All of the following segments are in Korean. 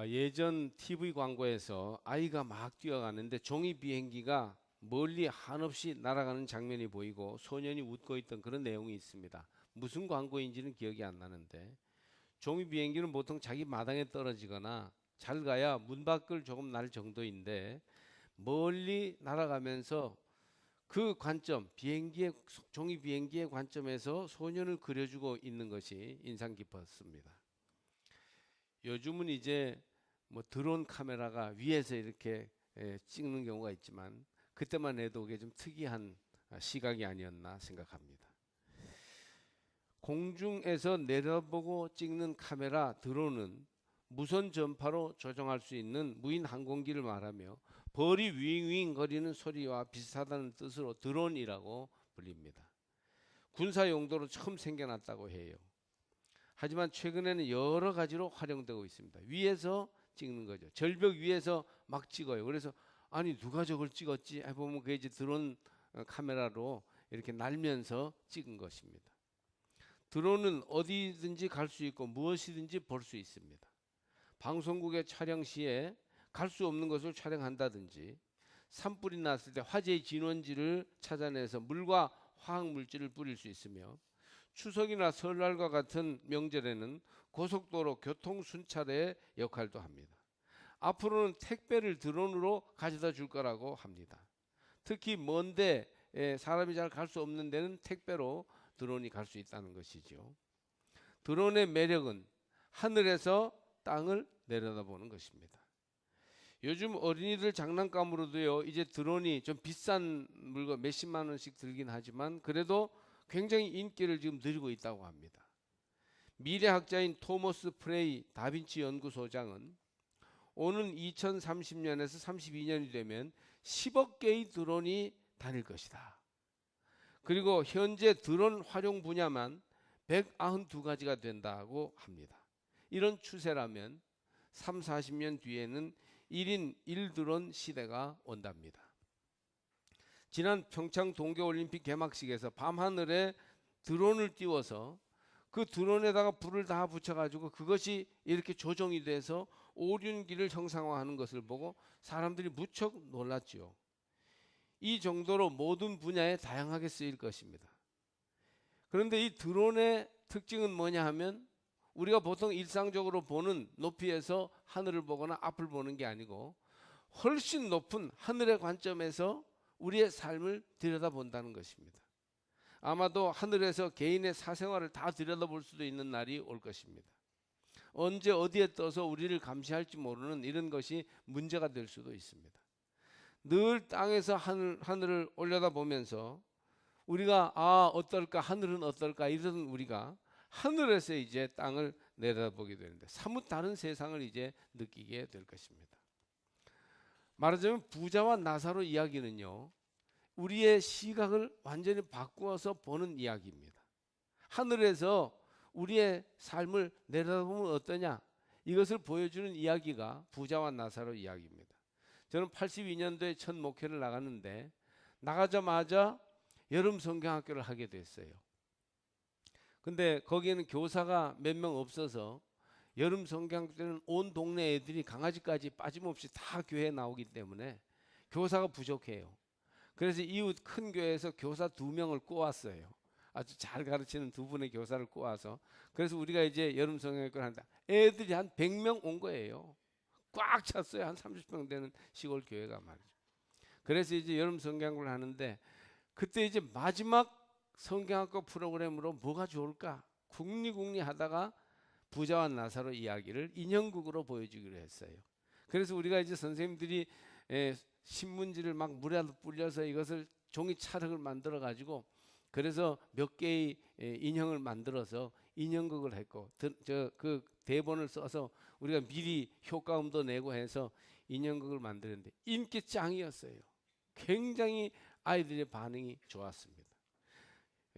예전 TV 광고에서 아이가 막 뛰어가는데 종이 비행기가 멀리 한없이 날아가는 장면이 보이고 소년이 웃고 있던 그런 내용이 있습니다. 무슨 광고인지는 기억이 안 나는데 종이 비행기는 보통 자기 마당에 떨어지거나 잘 가야 문 밖을 조금 날 정도인데 멀리 날아가면서 그 관점, 종이 비행기의 관점에서 소년을 그려주고 있는 것이 인상 깊었습니다. 요즘은 이제 뭐 드론 카메라가 위에서 이렇게 찍는 경우가 있지만 그때만 해도 그게 좀 특이한 시각이 아니었나 생각합니다. 공중에서 내려보고 찍는 카메라 드론은 무선 전파로 조종할 수 있는 무인 항공기를 말하며 벌이 윙윙 거리는 소리와 비슷하다는 뜻으로 드론이라고 불립니다. 군사 용도로 처음 생겨났다고 해요. 하지만 최근에는 여러 가지로 활용되고 있습니다. 위에서 찍는 거죠. 절벽 위에서 막 찍어요. 그래서 아니 누가 저걸 찍었지 해보면 그게 이제 드론 카메라로 이렇게 날면서 찍은 것입니다. 드론은 어디든지 갈 수 있고 무엇이든지 볼 수 있습니다. 방송국의 촬영 시에 갈 수 없는 것을 촬영한다든지 산불이 났을 때 화재의 진원지를 찾아내서 물과 화학 물질을 뿌릴 수 있으며 추석이나 설날과 같은 명절에는 고속도로 교통 순찰의 역할도 합니다. 앞으로는 택배를 드론으로 가져다 줄 거라고 합니다. 특히 먼데 사람이 잘 갈 수 없는 데는 택배로 드론이 갈 수 있다는 것이죠. 드론의 매력은 하늘에서 땅을 내려다보는 것입니다. 요즘 어린이들 장난감으로도요, 이제 드론이 좀 비싼 물건 몇십만 원씩 들긴 하지만 그래도 굉장히 인기를 지금 누리고 있다고 합니다. 미래학자인 토머스 프레이 다빈치 연구소장은 오는 2030년에서 32년이 되면 10억 개의 드론이 다닐 것이다. 그리고 현재 드론 활용 분야만 192가지가 된다고 합니다. 이런 추세라면 3, 40년 뒤에는 1인 1드론 시대가 온답니다. 지난 평창 동계올림픽 개막식에서 밤하늘에 드론을 띄워서 그 드론에다가 불을 다 붙여가지고 그것이 이렇게 조종이 돼서 오륜기를 형상화하는 것을 보고 사람들이 무척 놀랐지요. 이 정도로 모든 분야에 다양하게 쓰일 것입니다. 그런데 이 드론의 특징은 뭐냐 하면 우리가 보통 일상적으로 보는 높이에서 하늘을 보거나 앞을 보는 게 아니고 훨씬 높은 하늘의 관점에서 우리의 삶을 들여다본다는 것입니다. 아마도 하늘에서 개인의 사생활을 다 들여다볼 수도 있는 날이 올 것입니다. 언제 어디에 떠서 우리를 감시할지 모르는 이런 것이 문제가 될 수도 있습니다. 늘 땅에서 하늘을 올려다보면서 우리가 어떨까 하늘은 어떨까 이러던 우리가 하늘에서 이제 땅을 내려다보게 되는데 사뭇 다른 세상을 이제 느끼게 될 것입니다. 말하자면 부자와 나사로 이야기는요, 우리의 시각을 완전히 바꾸어서 보는 이야기입니다. 하늘에서 우리의 삶을 내려다보면 어떠냐, 이것을 보여주는 이야기가 부자와 나사로 이야기입니다. 저는 82년도에 첫 목회를 나갔는데 나가자마자 여름 성경학교를 하게 됐어요. 근데 거기에는 교사가 몇 명 없어서 여름 성경학교 때는 온 동네 애들이 강아지까지 빠짐없이 다 교회에 나오기 때문에 교사가 부족해요. 그래서 이웃 큰 교회에서 교사 2명을 꼬았어요. 아주 잘 가르치는 2분의 교사를 꼬아서. 그래서 우리가 이제 여름 성경학교를 한다. 애들이 한 100명 온 거예요. 꽉 찼어요. 한 30명 되는 시골 교회가 말이죠. 그래서 이제 여름 성경학교를 하는데 그때 이제 마지막 성경학교 프로그램으로 뭐가 좋을까? 궁리궁리 하다가 부자와 나사로 이야기를 인형극으로 보여주기로 했어요. 그래서 우리가 이제 선생님들이 신문지를 막 물에 불려서 이것을 종이 찰흙을 만들어 가지고 그래서 몇 개의 인형을 만들어서 인형극을 했고 그 대본을 써서 우리가 미리 효과음도 내고 해서 인형극을 만드는데 인기 짱이었어요. 굉장히 아이들의 반응이 좋았습니다.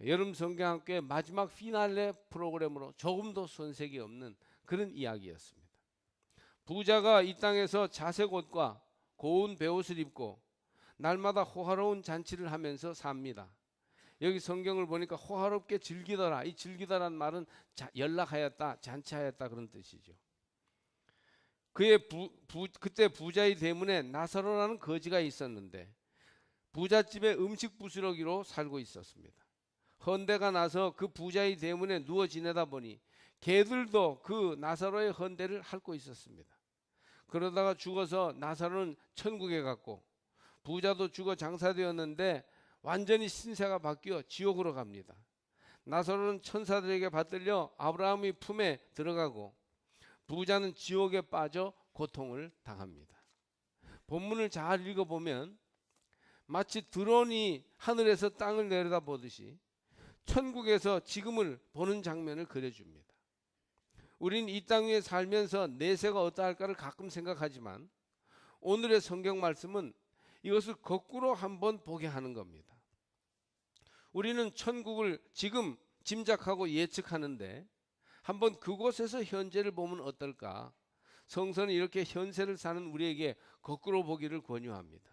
여름 성경학교의 마지막 피날레 프로그램으로 조금도 손색이 없는 그런 이야기였습니다. 부자가 이 땅에서 자색 옷과 고운 베옷을 입고 날마다 호화로운 잔치를 하면서 삽니다. 여기 성경을 보니까 호화롭게 즐기더라. 이 즐기더란 말은 연락하였다, 잔치하였다 그런 뜻이죠. 그때 부자의 대문에 나사로라는 거지가 있었는데 부잣집에 음식 부스러기로 살고 있었습니다. 헌대가 나서 그 부자의 대문에 누워 지내다 보니 개들도 그 나사로의 헌대를 핥고 있었습니다. 그러다가 죽어서 나사로는 천국에 갔고 부자도 죽어 장사되었는데 완전히 신세가 바뀌어 지옥으로 갑니다. 나사로는 천사들에게 받들려 아브라함의 품에 들어가고 부자는 지옥에 빠져 고통을 당합니다. 본문을 잘 읽어보면 마치 드론이 하늘에서 땅을 내려다보듯이 천국에서 지금을 보는 장면을 그려줍니다. 우린 이 땅 위에 살면서 내세가 어떠할까를 가끔 생각하지만 오늘의 성경 말씀은 이것을 거꾸로 한번 보게 하는 겁니다. 우리는 천국을 지금 짐작하고 예측하는데 한번 그곳에서 현재를 보면 어떨까? 성서는 이렇게 현세를 사는 우리에게 거꾸로 보기를 권유합니다.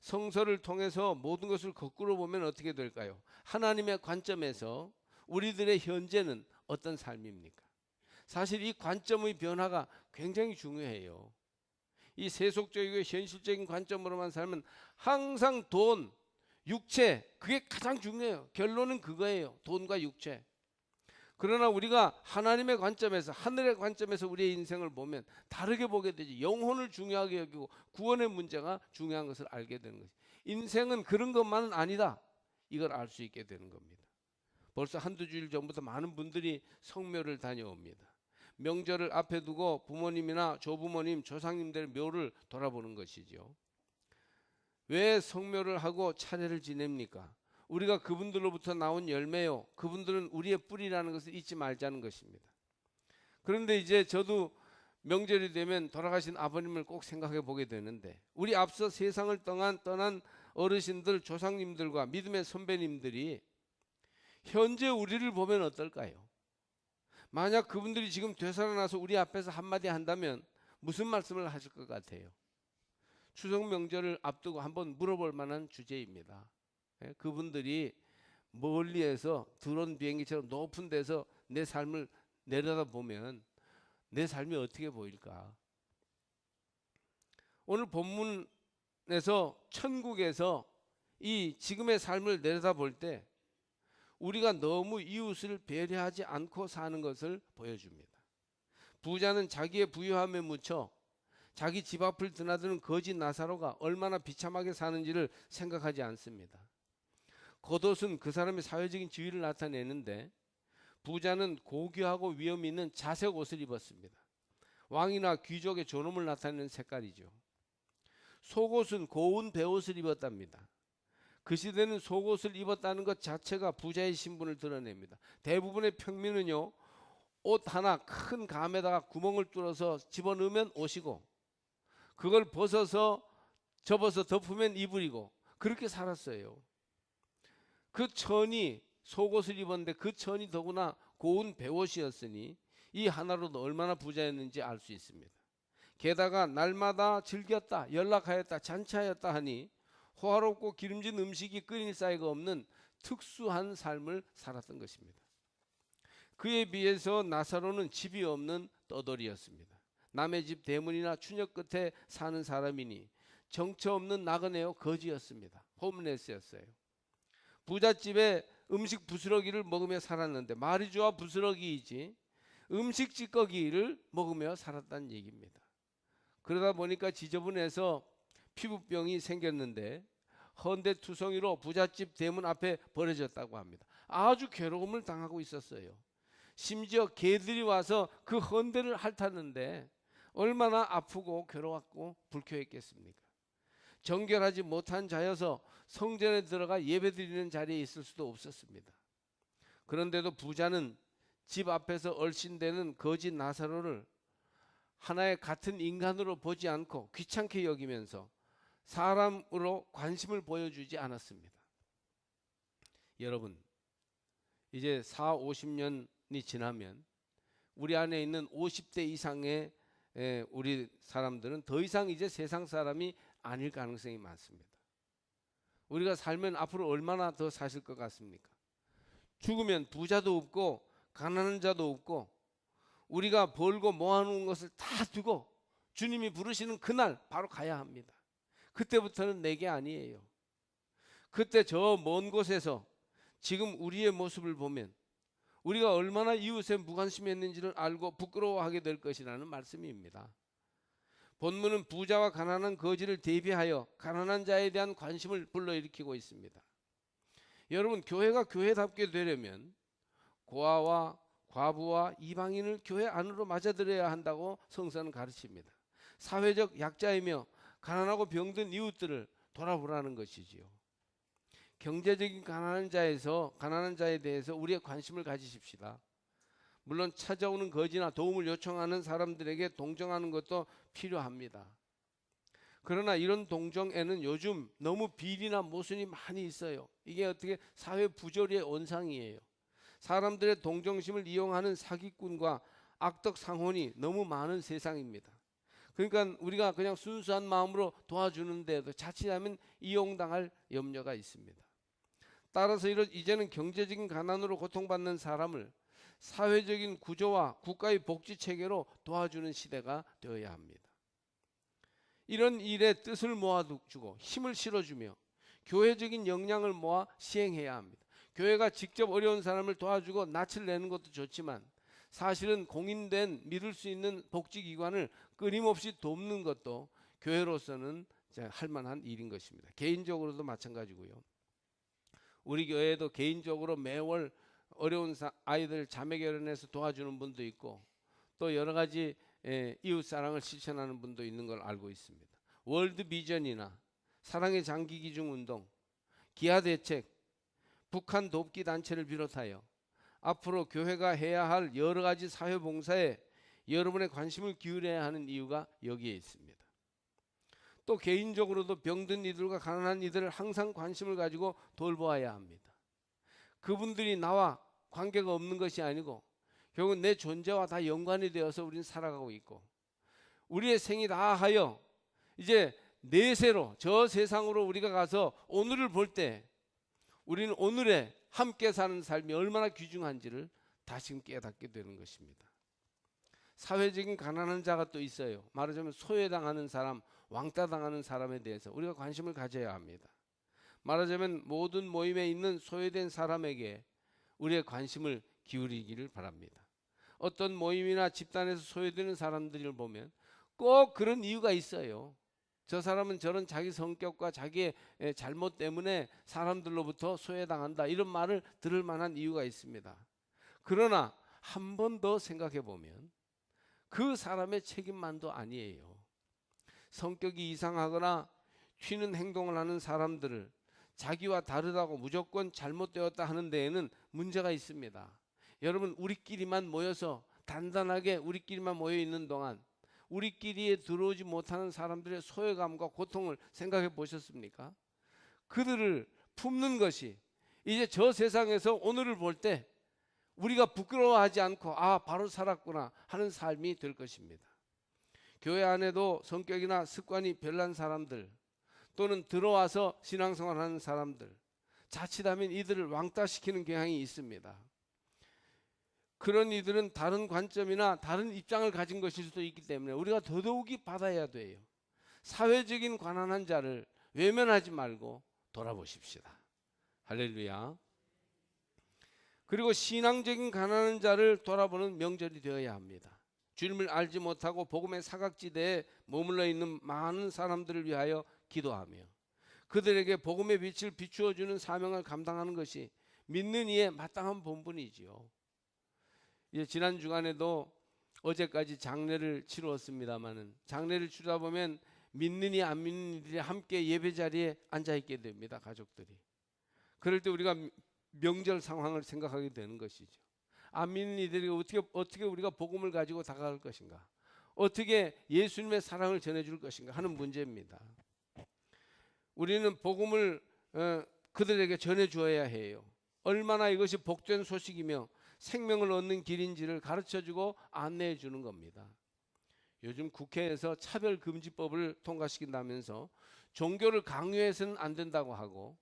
성서를 통해서 모든 것을 거꾸로 보면 어떻게 될까요? 하나님의 관점에서 우리들의 현재는 어떤 삶입니까? 사실 이 관점의 변화가 굉장히 중요해요. 이 세속적이고 현실적인 관점으로만 살면 항상 돈, 육체, 그게 가장 중요해요. 결론은 그거예요. 돈과 육체. 그러나 우리가 하나님의 관점에서, 하늘의 관점에서 우리의 인생을 보면 다르게 보게 되지. 영혼을 중요하게 여기고 구원의 문제가 중요한 것을 알게 되는 것이. 인생은 그런 것만은 아니다. 이걸 알 수 있게 되는 겁니다. 벌써 한두 주일 전부터 많은 분들이 성묘를 다녀옵니다. 명절을 앞에 두고 부모님이나 조부모님, 조상님들의 묘를 돌아보는 것이죠. 왜 성묘를 하고 차례를 지냅니까? 우리가 그분들로부터 나온 열매요. 그분들은 우리의 뿌리라는 것을 잊지 말자는 것입니다. 그런데 이제 저도 명절이 되면 돌아가신 아버님을 꼭 생각해 보게 되는데 우리 앞서 세상을 떠난 어르신들, 조상님들과 믿음의 선배님들이 현재 우리를 보면 어떨까요? 만약 그분들이 지금 되살아나서 우리 앞에서 한마디 한다면 무슨 말씀을 하실 것 같아요? 추석 명절을 앞두고 한번 물어볼 만한 주제입니다. 그분들이 멀리에서 드론 비행기처럼 높은 데서 내 삶을 내려다보면 내 삶이 어떻게 보일까? 오늘 본문에서 천국에서 이 지금의 삶을 내려다볼 때 우리가 너무 이웃을 배려하지 않고 사는 것을 보여줍니다. 부자는 자기의 부유함에 묻혀 자기 집 앞을 드나드는 거지 나사로가 얼마나 비참하게 사는지를 생각하지 않습니다. 겉옷은 그 사람의 사회적인 지위를 나타내는데 부자는 고귀하고 위험 있는 자색 옷을 입었습니다. 왕이나 귀족의 존엄을 나타내는 색깔이죠. 속옷은 고운 베옷을 입었답니다. 그 시대는 속옷을 입었다는 것 자체가 부자의 신분을 드러냅니다. 대부분의 평민은요, 옷 하나 큰 감에다가 구멍을 뚫어서 집어넣으면 옷이고 그걸 벗어서 접어서 덮으면 이불이고 그렇게 살았어요. 그 천이 속옷을 입었는데 그 천이 더구나 고운 베옷이었으니 이 하나로도 얼마나 부자였는지 알 수 있습니다. 게다가 날마다 즐겼다, 연락하였다, 잔치하였다 하니 호화롭고 기름진 음식이 끓일 사이가 없는 특수한 삶을 살았던 것입니다. 그에 비해서 나사로는 집이 없는 떠돌이였습니다. 남의 집 대문이나 추녀 끝에 사는 사람이니 정처 없는 나그네요 거지였습니다. 홈레스였어요. 부잣집에 음식 부스러기를 먹으며 살았는데 말이 좋아 부스러기이지 음식 찌꺼기를 먹으며 살았다는 얘기입니다. 그러다 보니까 지저분해서 피부병이 생겼는데 헌데투성이로 부잣집 대문 앞에 버려졌다고 합니다. 아주 괴로움을 당하고 있었어요. 심지어 개들이 와서 그 헌데를 핥았는데 얼마나 아프고 괴로웠고 불쾌했겠습니까? 정결하지 못한 자여서 성전에 들어가 예배드리는 자리에 있을 수도 없었습니다. 그런데도 부자는 집 앞에서 얼씬대는 거지 나사로를 하나의 같은 인간으로 보지 않고 귀찮게 여기면서 사람으로 관심을 보여주지 않았습니다. 여러분, 이제 40-50년이 지나면 우리 안에 있는 50대 이상의 우리 사람들은 더 이상 이제 세상 사람이 아닐 가능성이 많습니다. 우리가 살면 앞으로 얼마나 더 사실 것 같습니까? 죽으면 부자도 없고 가난한 자도 없고 우리가 벌고 모아놓은 것을 다 두고 주님이 부르시는 그날 바로 가야 합니다. 그때부터는 내게 아니에요. 그때 저 먼 곳에서 지금 우리의 모습을 보면 우리가 얼마나 이웃에 무관심했는지를 알고 부끄러워하게 될 것이라는 말씀입니다. 본문은 부자와 가난한 거지를 대비하여 가난한 자에 대한 관심을 불러일으키고 있습니다. 여러분, 교회가 교회답게 되려면 고아와 과부와 이방인을 교회 안으로 맞아들여야 한다고 성서는 가르칩니다. 사회적 약자이며 가난하고 병든 이웃들을 돌아보라는 것이지요. 경제적인 가난한 자에 대해서 우리의 관심을 가지십시다. 물론 찾아오는 거지나 도움을 요청하는 사람들에게 동정하는 것도 필요합니다. 그러나 이런 동정에는 요즘 너무 비리나 모순이 많이 있어요. 이게 어떻게 사회 부조리의 온상이에요. 사람들의 동정심을 이용하는 사기꾼과 악덕 상혼이 너무 많은 세상입니다. 그러니까 우리가 그냥 순수한 마음으로 도와주는데도 자칫하면 이용당할 염려가 있습니다. 따라서 이제는 경제적인 가난으로 고통받는 사람을 사회적인 구조와 국가의 복지 체계로 도와주는 시대가 되어야 합니다. 이런 일에 뜻을 모아주고 힘을 실어주며 교회적인 역량을 모아 시행해야 합니다. 교회가 직접 어려운 사람을 도와주고 낯을 내는 것도 좋지만 사실은 공인된 믿을 수 있는 복지기관을 끊임없이 돕는 것도 교회로서는 할 만한 일인 것입니다. 개인적으로도 마찬가지고요. 우리 교회에도 개인적으로 매월 어려운 아이들 자매 결혼해서 도와주는 분도 있고 또 여러 가지 이웃 사랑을 실천하는 분도 있는 걸 알고 있습니다. 월드 비전이나 사랑의 장기 기중 운동, 기아 대책, 북한 돕기 단체를 비롯하여 앞으로 교회가 해야 할 여러 가지 사회 봉사에 여러분의 관심을 기울여야 하는 이유가 여기에 있습니다. 또 개인적으로도 병든 이들과 가난한 이들을 항상 관심을 가지고 돌보아야 합니다. 그분들이 나와 관계가 없는 것이 아니고 결국 내 존재와 다 연관이 되어서 우리는 살아가고 있고 우리의 생이 다하여 이제 내세로 저 세상으로 우리가 가서 오늘을 볼 때 우리는 오늘에 함께 사는 삶이 얼마나 귀중한지를 다시금 깨닫게 되는 것입니다. 사회적인 가난한 자가 또 있어요. 말하자면 소외당하는 사람, 왕따당하는 사람에 대해서 우리가 관심을 가져야 합니다. 말하자면 모든 모임에 있는 소외된 사람에게 우리의 관심을 기울이기를 바랍니다. 어떤 모임이나 집단에서 소외되는 사람들을 보면 꼭 그런 이유가 있어요. 저 사람은 저런 자기 성격과 자기의 잘못 때문에 사람들로부터 소외당한다, 이런 말을 들을 만한 이유가 있습니다. 그러나 한 번 더 생각해 보면 그 사람의 책임만도 아니에요. 성격이 이상하거나 튀는 행동을 하는 사람들을 자기와 다르다고 무조건 잘못되었다 하는 데에는 문제가 있습니다. 여러분, 우리끼리만 모여서 단단하게 우리끼리만 모여 있는 동안 우리끼리에 들어오지 못하는 사람들의 소외감과 고통을 생각해 보셨습니까? 그들을 품는 것이 이제 저 세상에서 오늘을 볼 때 우리가 부끄러워하지 않고 바로 살았구나 하는 삶이 될 것입니다. 교회 안에도 성격이나 습관이 별난 사람들 또는 들어와서 신앙생활하는 사람들, 자칫하면 이들을 왕따시키는 경향이 있습니다. 그런 이들은 다른 관점이나 다른 입장을 가진 것일 수도 있기 때문에 우리가 더더욱이 받아야 돼요. 사회적인 가난한 자를 외면하지 말고 돌아보십시다. 할렐루야. 그리고 신앙적인 가난한 자를 돌아보는 명절이 되어야 합니다. 주님을 알지 못하고 복음의 사각지대에 머물러 있는 많은 사람들을 위하여 기도하며 그들에게 복음의 빛을 비추어주는 사명을 감당하는 것이 믿는 이의 마땅한 본분이지요. 지난 주간에도 어제까지 장례를 치루었습니다마는 장례를 치르다 보면 믿는 이 안 믿는 이들이 함께 예배 자리에 앉아 있게 됩니다. 가족들이. 그럴 때 우리가 명절 상황을 생각하게 되는 것이죠. 안 믿는 이들이 어떻게 우리가 복음을 가지고 다가갈 것인가, 어떻게 예수님의 사랑을 전해줄 것인가 하는 문제입니다. 우리는 복음을 그들에게 전해주어야 해요. 얼마나 이것이 복된 소식이며 생명을 얻는 길인지를 가르쳐주고 안내해 주는 겁니다. 요즘 국회에서 차별금지법을 통과시킨다면서 종교를 강요해서는 안 된다고 하고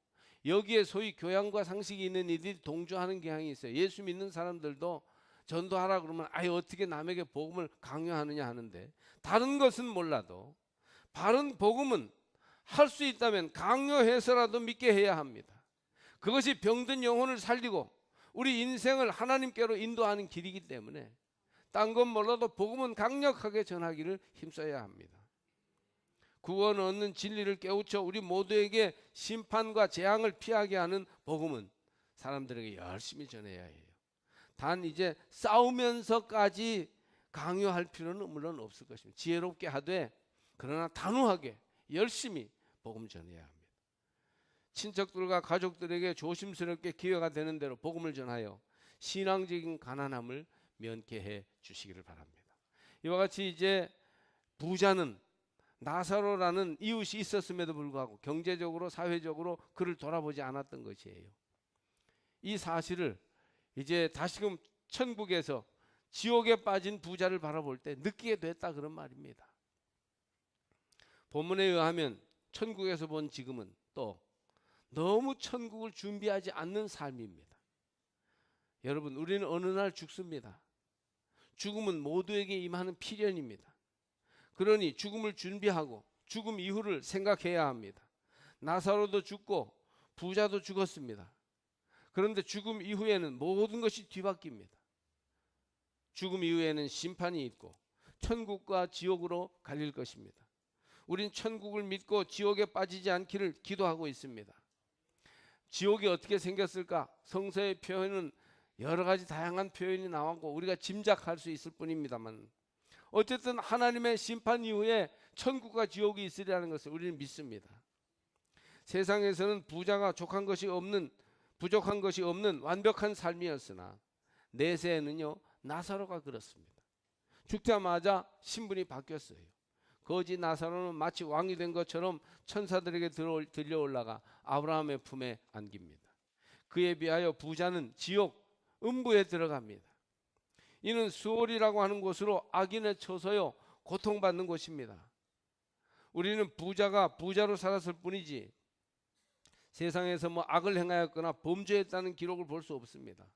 여기에 소위 교양과 상식이 있는 이들이 동조하는 경향이 있어요. 예수 믿는 사람들도 전도하라 그러면 아예 어떻게 남에게 복음을 강요하느냐 하는데, 다른 것은 몰라도 바른 복음은 할 수 있다면 강요해서라도 믿게 해야 합니다. 그것이 병든 영혼을 살리고 우리 인생을 하나님께로 인도하는 길이기 때문에 딴 건 몰라도 복음은 강력하게 전하기를 힘써야 합니다. 구원 얻는 진리를 깨우쳐 우리 모두에게 심판과 재앙을 피하게 하는 복음은 사람들에게 열심히 전해야 해요. 단 이제 싸우면서까지 강요할 필요는 물론 없을 것입니다. 지혜롭게 하되 그러나 단호하게 열심히 복음 전해야 합니다. 친척들과 가족들에게 조심스럽게 기회가 되는 대로 복음을 전하여 신앙적인 가난함을 면케해 주시기를 바랍니다. 이와 같이 이제 부자는 나사로라는 이웃이 있었음에도 불구하고 경제적으로 사회적으로 그를 돌아보지 않았던 것이에요. 이 사실을 이제 다시금 천국에서 지옥에 빠진 부자를 바라볼 때 느끼게 됐다 그런 말입니다. 본문에 의하면 천국에서 본 지금은 또 너무 천국을 준비하지 않는 삶입니다. 여러분, 우리는 어느 날 죽습니다. 죽음은 모두에게 임하는 필연입니다. 그러니 죽음을 준비하고 죽음 이후를 생각해야 합니다. 나사로도 죽고 부자도 죽었습니다. 그런데 죽음 이후에는 모든 것이 뒤바뀝니다. 죽음 이후에는 심판이 있고 천국과 지옥으로 갈릴 것입니다. 우린 천국을 믿고 지옥에 빠지지 않기를 기도하고 있습니다. 지옥이 어떻게 생겼을까? 성서의 표현은 여러 가지 다양한 표현이 나오고 우리가 짐작할 수 있을 뿐입니다만, 어쨌든 하나님의 심판 이후에 천국과 지옥이 있으리라는 것을 우리는 믿습니다. 세상에서는 부자가 부족한 것이 없는 완벽한 삶이었으나 내세에는요, 나사로가 그렇습니다. 죽자마자 신분이 바뀌었어요. 거지 나사로는 마치 왕이 된 것처럼 천사들에게 들려 올라가 아브라함의 품에 안깁니다. 그에 비하여 부자는 지옥 음부에 들어갑니다. 이는 수월이라고 하는 곳으로 악인에 쳐서요 고통받는 곳입니다. 우리는 부자가 부자로 살았을 뿐이지 세상에서 악을 행하였거나 범죄했다는 기록을 볼 수 없습니다.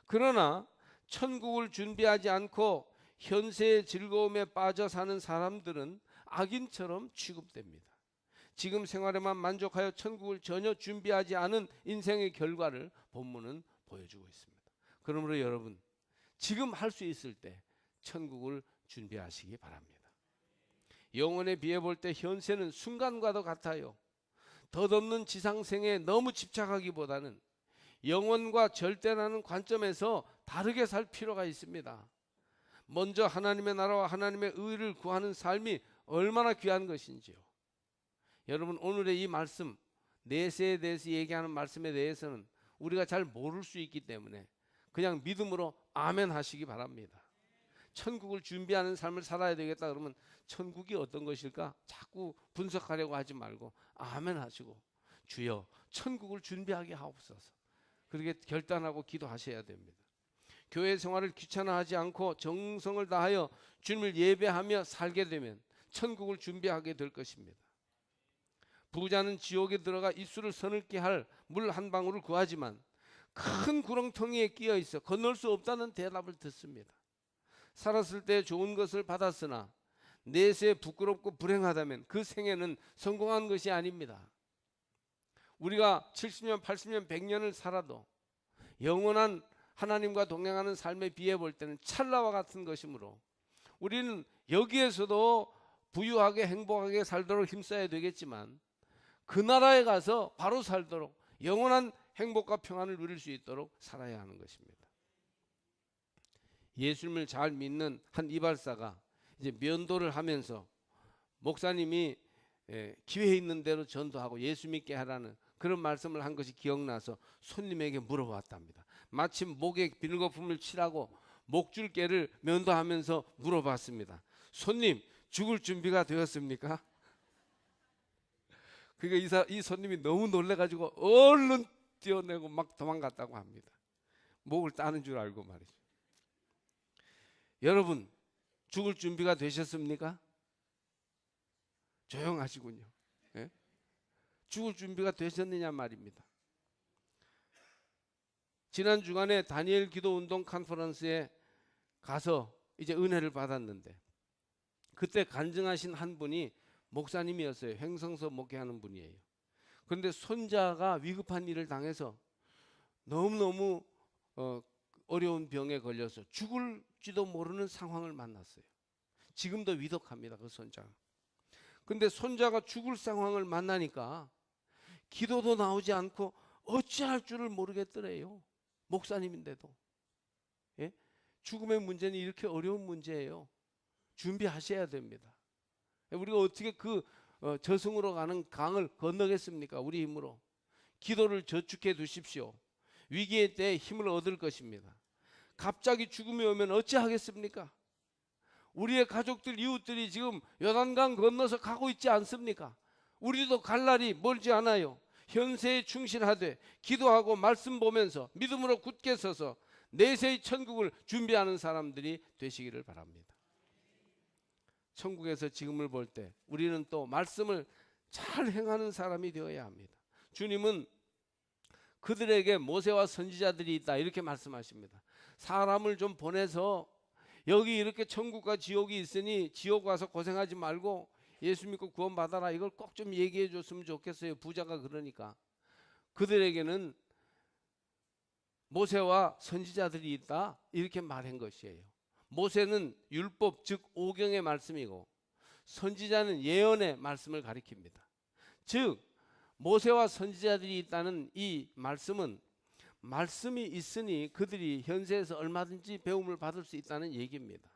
그러나 천국을 준비하지 않고 현세의 즐거움에 빠져 사는 사람들은 악인처럼 취급됩니다. 지금 생활에만 만족하여 천국을 전혀 준비하지 않은 인생의 결과를 본문은 보여주고 있습니다. 그러므로 여러분, 지금 할 수 있을 때 천국을 준비하시기 바랍니다. 영혼에 비해 볼 때 현세는 순간과도 같아요. 덧없는 지상생에 너무 집착하기보다는 영혼과 절대라는 관점에서 다르게 살 필요가 있습니다. 먼저 하나님의 나라와 하나님의 의를 구하는 삶이 얼마나 귀한 것인지요. 여러분, 오늘의 이 말씀, 내세에 대해서 얘기하는 말씀에 대해서는 우리가 잘 모를 수 있기 때문에 그냥 믿음으로 아멘 하시기 바랍니다. 천국을 준비하는 삶을 살아야 되겠다 그러면 천국이 어떤 것일까 자꾸 분석하려고 하지 말고 아멘 하시고 주여 천국을 준비하게 하옵소서, 그렇게 결단하고 기도하셔야 됩니다. 교회 생활을 귀찮아하지 않고 정성을 다하여 주님을 예배하며 살게 되면 천국을 준비하게 될 것입니다. 부자는 지옥에 들어가 입술을 서늘게 할 물 한 방울을 구하지만 큰 구렁텅이에 끼어 있어 건널 수 없다는 대답을 듣습니다. 살았을 때 좋은 것을 받았으나 내세에 부끄럽고 불행하다면 그 생애는 성공한 것이 아닙니다. 우리가 70년, 80년, 100년을 살아도 영원한 하나님과 동행하는 삶에 비해 볼 때는 찰나와 같은 것이므로 우리는 여기에서도 부유하게 행복하게 살도록 힘써야 되겠지만 그 나라에 가서 바로 살도록 영원한 행복과 평안을 누릴 수 있도록 살아야 하는 것입니다. 예수님을 잘 믿는 한 이발사가 이제 면도를 하면서 목사님이 기회 있는 대로 전도하고 예수 믿게 하라는 그런 말씀을 한 것이 기억나서 손님에게 물어봤답니다. 마침 목에 비닐거품을 칠하고 목줄개를 면도하면서 물어봤습니다. 손님, 죽을 준비가 되었습니까? 그러니까 이 손님이 너무 놀래가지고 얼른 뛰어내고 막 도망갔다고 합니다. 목을 따는 줄 알고 말이죠. 여러분, 죽을 준비가 되셨습니까? 조용하시군요. 예? 죽을 준비가 되셨느냐 말입니다. 지난 주간에 다니엘 기도 운동 컨퍼런스에 가서 이제 은혜를 받았는데 그때 간증하신 한 분이 목사님이었어요. 횡성서 목회하는 분이에요. 그런데 손자가 위급한 일을 당해서 너무너무 어려운 병에 걸려서 죽을지도 모르는 상황을 만났어요. 지금도 위독합니다. 그 손자가. 근데 손자가 죽을 상황을 만나니까 기도도 나오지 않고 어찌할 줄을 모르겠더래요. 목사님인데도. 예? 죽음의 문제는 이렇게 어려운 문제예요. 준비하셔야 됩니다. 우리가 어떻게 그 저승으로 가는 강을 건너겠습니까? 우리 힘으로. 기도를 저축해 두십시오. 위기의 때에 힘을 얻을 것입니다. 갑자기 죽음이 오면 어찌하겠습니까? 우리의 가족들, 이웃들이 지금 요단강 건너서 가고 있지 않습니까? 우리도 갈 날이 멀지 않아요. 현세에 충실하되 기도하고 말씀 보면서 믿음으로 굳게 서서 내세의 천국을 준비하는 사람들이 되시기를 바랍니다. 천국에서 지금을 볼 때 우리는 또 말씀을 잘 행하는 사람이 되어야 합니다. 주님은 그들에게 모세와 선지자들이 있다 이렇게 말씀하십니다. 사람을 좀 보내서 여기 이렇게 천국과 지옥이 있으니 지옥 와서 고생하지 말고 예수 믿고 구원 받아라, 이걸 꼭 좀 얘기해 줬으면 좋겠어요. 부자가 그러니까. 그들에게는 모세와 선지자들이 있다 이렇게 말한 것이에요. 모세는 율법 즉 오경의 말씀이고 선지자는 예언의 말씀을 가리킵니다. 즉 모세와 선지자들이 있다는 이 말씀은 말씀이 있으니 그들이 현세에서 얼마든지 배움을 받을 수 있다는 얘기입니다.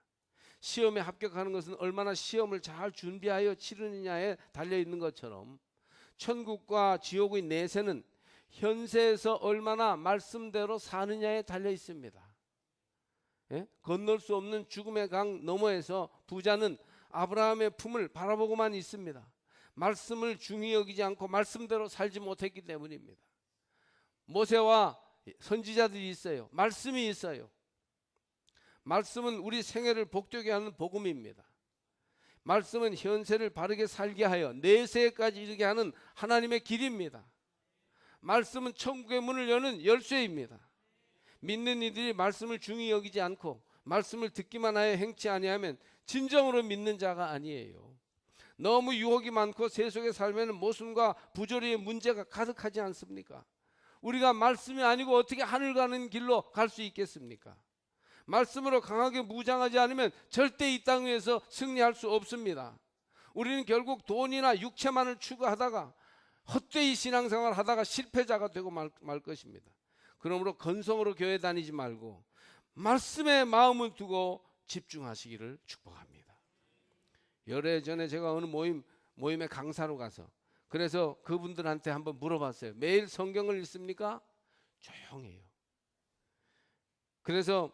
시험에 합격하는 것은 얼마나 시험을 잘 준비하여 치르느냐에 달려있는 것처럼 천국과 지옥의 내세는 현세에서 얼마나 말씀대로 사느냐에 달려있습니다. 예? 건널 수 없는 죽음의 강 너머에서 부자는 아브라함의 품을 바라보고만 있습니다. 말씀을 중히 여기지 않고 말씀대로 살지 못했기 때문입니다. 모세와 선지자들이 있어요. 말씀이 있어요. 말씀은 우리 생애를 복되게 하는 복음입니다. 말씀은 현세를 바르게 살게 하여 내세까지 이르게 하는 하나님의 길입니다. 말씀은 천국의 문을 여는 열쇠입니다. 믿는 이들이 말씀을 중히 여기지 않고 말씀을 듣기만 하여 행치 아니하면 진정으로 믿는 자가 아니에요. 너무 유혹이 많고 세속의 삶에는 모순과 부조리의 문제가 가득하지 않습니까? 우리가 말씀이 아니고 어떻게 하늘 가는 길로 갈 수 있겠습니까? 말씀으로 강하게 무장하지 않으면 절대 이 땅 위에서 승리할 수 없습니다. 우리는 결국 돈이나 육체만을 추구하다가 헛되이 신앙생활 하다가 실패자가 되고 말 것입니다. 그러므로 건성으로 교회 다니지 말고 말씀에 마음을 두고 집중하시기를 축복합니다. 열흘 전에 제가 어느 모임에 강사로 가서 그래서 그분들한테 한번 물어봤어요. 매일 성경을 읽습니까? 조용해요. 그래서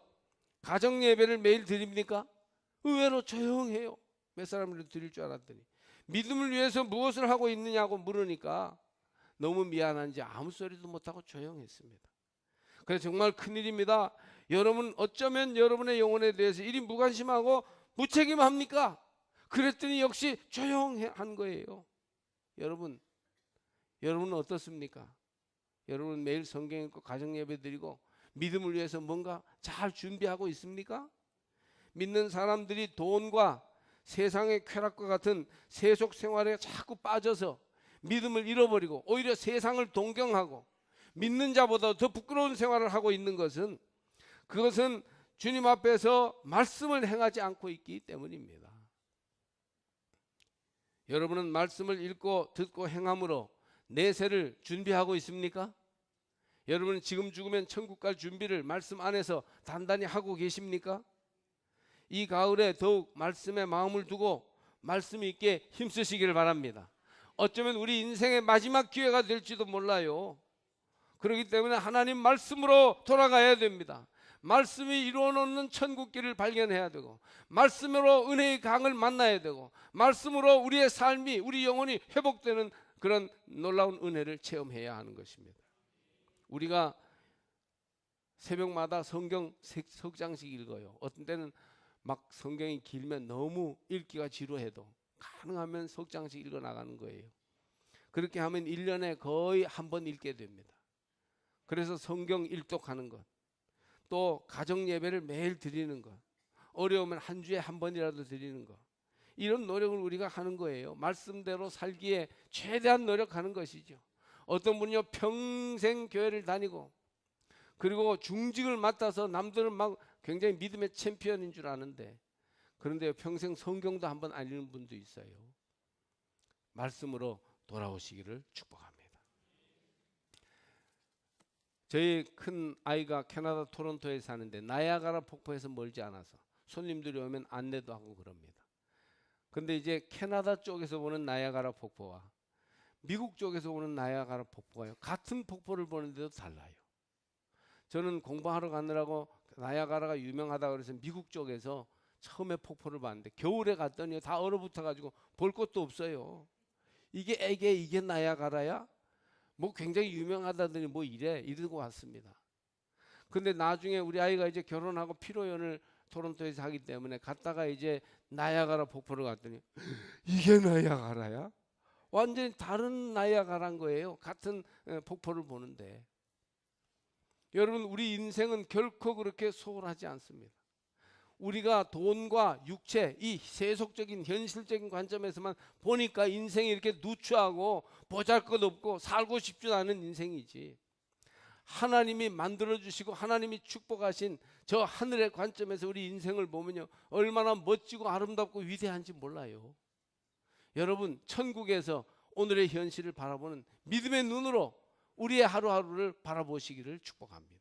가정 예배를 매일 드립니까? 의외로 조용해요. 몇 사람을 드릴 줄 알았더니 믿음을 위해서 무엇을 하고 있느냐고 물으니까 너무 미안한지 아무 소리도 못하고 조용했습니다. 그래서 정말 큰일입니다. 여러분 어쩌면 여러분의 영혼에 대해서 이리 무관심하고 무책임합니까? 그랬더니 역시 조용한 거예요. 여러분은 어떻습니까? 여러분 매일 성경 읽고 가정 예배 드리고 믿음을 위해서 뭔가 잘 준비하고 있습니까? 믿는 사람들이 돈과 세상의 쾌락과 같은 세속 생활에 자꾸 빠져서 믿음을 잃어버리고 오히려 세상을 동경하고 믿는 자보다 더 부끄러운 생활을 하고 있는 것은 그것은 주님 앞에서 말씀을 행하지 않고 있기 때문입니다. 여러분은 말씀을 읽고 듣고 행함으로 내세를 준비하고 있습니까? 여러분은 지금 죽으면 천국 갈 준비를 말씀 안에서 단단히 하고 계십니까? 이 가을에 더욱 말씀에 마음을 두고 말씀 있게 힘쓰시기를 바랍니다. 어쩌면 우리 인생의 마지막 기회가 될지도 몰라요. 그렇기 때문에 하나님 말씀으로 돌아가야 됩니다. 말씀이 이루어 놓는 천국길을 발견해야 되고 말씀으로 은혜의 강을 만나야 되고 말씀으로 우리의 삶이 우리 영혼이 회복되는 그런 놀라운 은혜를 체험해야 하는 것입니다. 우리가 새벽마다 성경 석장씩 읽어요. 어떤 때는 막 성경이 길면 너무 읽기가 지루해도 가능하면 석장씩 읽어 나가는 거예요. 그렇게 하면 1년에 거의 한 번 읽게 됩니다. 그래서 성경 일독하는 것, 또 가정 예배를 매일 드리는 것, 어려우면 한 주에 한 번이라도 드리는 거. 이런 노력을 우리가 하는 거예요. 말씀대로 살기에 최대한 노력하는 것이죠. 어떤 분이요 평생 교회를 다니고 그리고 중직을 맡아서 남들은 막 굉장히 믿음의 챔피언인 줄 아는데 그런데 평생 성경도 한번 안 읽는 분도 있어요. 말씀으로 돌아오시기를 축복합니다. 저희 큰 아이가 캐나다 토론토에 사는데 나야가라 폭포에서 멀지 않아서 손님들이 오면 안내도 하고 그럽니다. 근데 이제 캐나다 쪽에서 보는 나야가라 폭포와 미국 쪽에서 보는 나야가라 폭포가요 같은 폭포를 보는데도 달라요. 저는 공부하러 가느라고 나야가라가 유명하다 그래서 미국 쪽에서 처음에 폭포를 봤는데 겨울에 갔더니 다 얼어붙어 가지고 볼 것도 없어요. 이게 나야가라야? 뭐 굉장히 유명하다더니 뭐 이러고 왔습니다. 근데 나중에 우리 아이가 이제 결혼하고 피로연을 토론토에서 하기 때문에 갔다가 이제 나야가라 폭포를 갔더니 이게 나야가라야? 완전히 다른 나야가라인 거예요. 같은 폭포를 보는데. 여러분 우리 인생은 결코 그렇게 소홀하지 않습니다. 우리가 돈과 육체 이 세속적인 현실적인 관점에서만 보니까 인생이 이렇게 누추하고 보잘것없고 살고 싶지 않은 인생이지, 하나님이 만들어주시고 하나님이 축복하신 저 하늘의 관점에서 우리 인생을 보면요 얼마나 멋지고 아름답고 위대한지 몰라요. 여러분 천국에서 오늘의 현실을 바라보는 믿음의 눈으로 우리의 하루하루를 바라보시기를 축복합니다.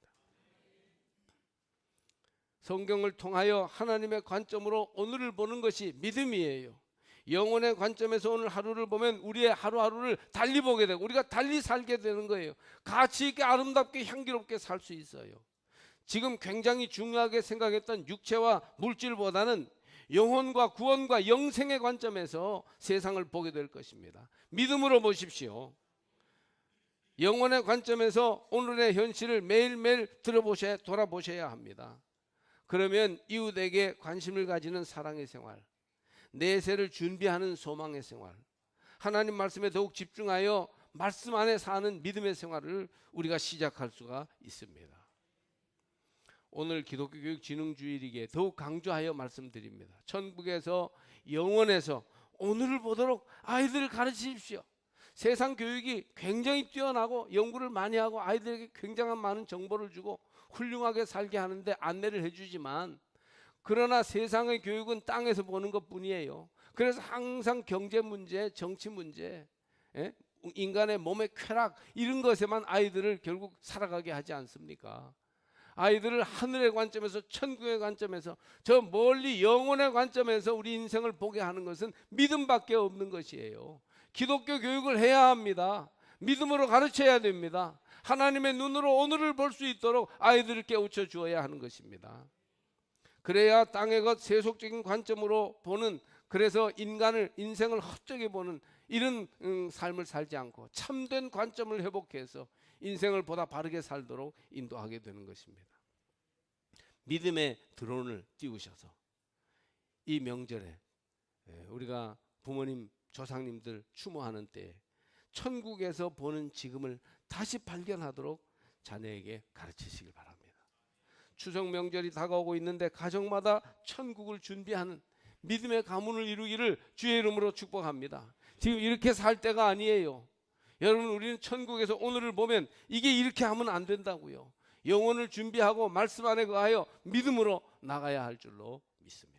성경을 통하여 하나님의 관점으로 오늘을 보는 것이 믿음이에요. 영혼의 관점에서 오늘 하루를 보면 우리의 하루하루를 달리 보게 되고 우리가 달리 살게 되는 거예요. 가치 있게 아름답게 향기롭게 살 수 있어요. 지금 굉장히 중요하게 생각했던 육체와 물질보다는 영혼과 구원과 영생의 관점에서 세상을 보게 될 것입니다. 믿음으로 보십시오. 영혼의 관점에서 오늘의 현실을 매일매일 돌아보셔야 합니다. 그러면 이웃에게 관심을 가지는 사랑의 생활, 내세를 준비하는 소망의 생활, 하나님 말씀에 더욱 집중하여 말씀 안에 사는 믿음의 생활을 우리가 시작할 수가 있습니다. 오늘 기독교 교육 진흥주일이기에 더욱 강조하여 말씀드립니다. 천국에서 영원에서 오늘을 보도록 아이들을 가르치십시오. 세상 교육이 굉장히 뛰어나고 연구를 많이 하고 아이들에게 굉장한 많은 정보를 주고 훌륭하게 살게 하는데 안내를 해주지만, 그러나 세상의 교육은 땅에서 보는 것뿐이에요. 그래서 항상 경제 문제, 정치 문제, 인간의 몸의 쾌락 이런 것에만 아이들을 결국 살아가게 하지 않습니까? 아이들을 하늘의 관점에서, 천국의 관점에서, 저 멀리 영혼의 관점에서 우리 인생을 보게 하는 것은 믿음밖에 없는 것이에요. 기독교 교육을 해야 합니다. 믿음으로 가르쳐야 됩니다. 하나님의 눈으로 오늘을 볼 수 있도록 아이들을 깨우쳐 주어야 하는 것입니다. 그래야 땅의 것 세속적인 관점으로 보는, 그래서 인생을 헛되게 보는 이런 삶을 살지 않고 참된 관점을 회복해서 인생을 보다 바르게 살도록 인도하게 되는 것입니다. 믿음의 드론을 띄우셔서 이 명절에 우리가 부모님 조상님들 추모하는 때에 천국에서 보는 지금을 다시 발견하도록 자녀에게 가르치시길 바랍니다. 추석 명절이 다가오고 있는데 가정마다 천국을 준비하는 믿음의 가문을 이루기를 주의 이름으로 축복합니다. 지금 이렇게 살 때가 아니에요. 여러분, 우리는 천국에서 오늘을 보면 이게 이렇게 하면 안 된다고요. 영혼을 준비하고 말씀 안에 거하여 믿음으로 나가야 할 줄로 믿습니다.